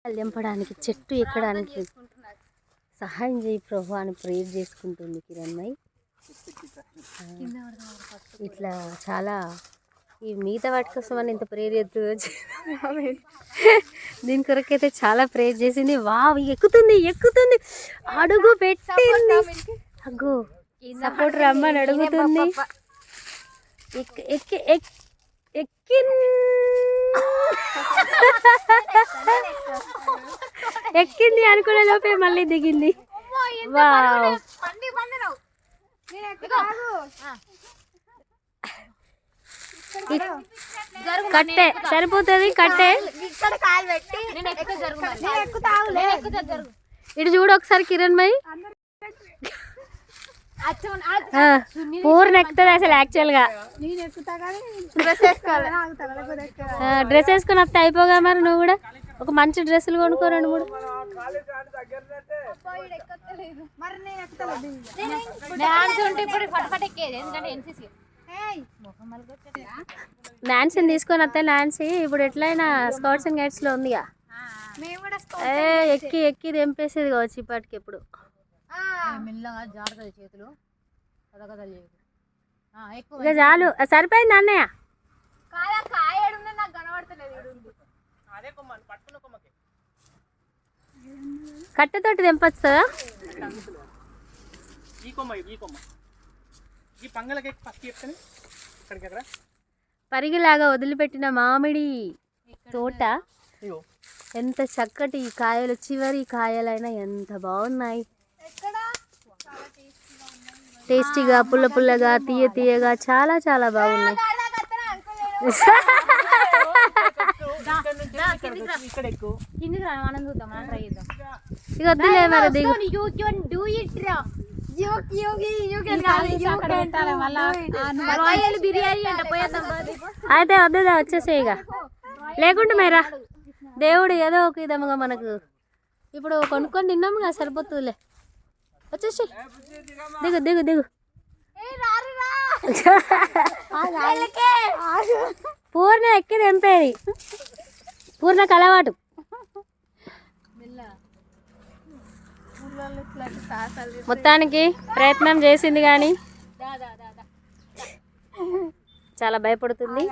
తెంపడానికి చెట్టు ఎక్కడానికి సహాయం చేయి ప్రభు అని ప్రేయర్ చేసుకుంటుంది కిరణ్మయి. ఇట్లా చాలా ఈ మిగతా వాటి కోసం అని ఇంత ప్రేయర్ చేస్తుంది, దీని కొరకైతే చాలా ప్రేయర్ చేసింది. వావ్ ఎక్కుతుంది ఎక్కుతుంది, అడుగు పెట్టింది. అగ్గు సపోర్ట్ రమ్మని అడుగుతుంది. ఎక్కింది అనుకునే లోపే మళ్ళీ దిగింది. వావ్ కట్టే సరిపోతుంది, కట్టే ఇటు చూడు ఒకసారి కిరణ్మయి. పూర్ణ ఎక్కుతుంది అసలు యాక్చువల్ గా. డ్రెస్ వేసుకొని వస్తే అయిపోగా మరి నువ్వు కూడా ఒక మంచి డ్రెస్సులు కొనుక్కో 2-3. నాన్సీని తీసుకొని వస్తే నాన్సీ ఇప్పుడు ఎట్లయినా స్కౌట్స్ అండ్ గైడ్స్ లో ఉందిగా, ఎక్కి ఎక్కి తెంపేసేది కావచ్చు ఇప్పటికి. ఎప్పుడు ఇక చాలు సరిపోయింది అన్నయ్య. కట్టెతోటి తెంపొస్తుందా? పరిగిలాగా వదిలిపెట్టిన మామిడి తోట, ఎంత చక్కటి కాయలు, చివరి కాయలైనా ఎంత బాగున్నాయి. టేస్టీగా, పుల్ల పుల్లగా, తీయ తీయగా చాలా చాలా బాగున్నాయి. ఇక వద్దులే మరి దిగు. అయితే వద్దుదా వచ్చేసే ఇక, లేకుంటే మేరా దేవుడు ఏదో ఒక విధముగా మనకు ఇప్పుడు కొనుక్కొని తిన్నాము కదా, సరిపోతుందిలే. వచ్చేసి దిగు దిగు దిగు. పూర్ణ ఎక్కి తెంపేది, పూర్ణకు అలవాటు. మొత్తానికి ప్రయత్నం చేసింది కానీ చాలా భయపడుతుంది.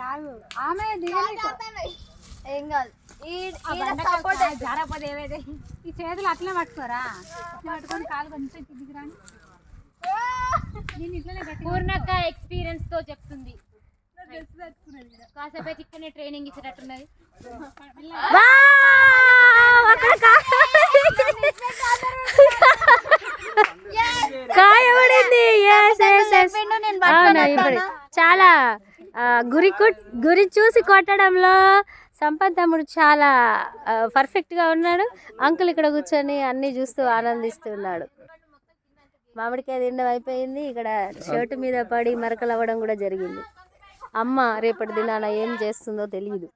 ఈ చేతులు అట్లా పట్టుకోరా, పట్టుకొని కాలు కొంచెం కిందికి రాని. పూర్ణక్క ఎక్స్పీరియన్స్ తో చెప్తుంది, కాసేపు ఇక్కడనే ట్రైనింగ్ ఇచ్చేటట్టున్నది. చాలా గురి చూసి కొట్టడంలో సంపత్ తమ్ముడు చాలా పర్ఫెక్ట్గా ఉన్నాడు. అంకుల్ ఇక్కడ కూర్చొని అన్నీ చూస్తూ ఆనందిస్తున్నాడు. మామిడికాయ తినడం అయిపోయింది, ఇక్కడ షర్టు మీద పడి మరకలు అవ్వడం కూడా జరిగింది. అమ్మ రేపటి దినాన ఏం చేస్తుందో తెలియదు.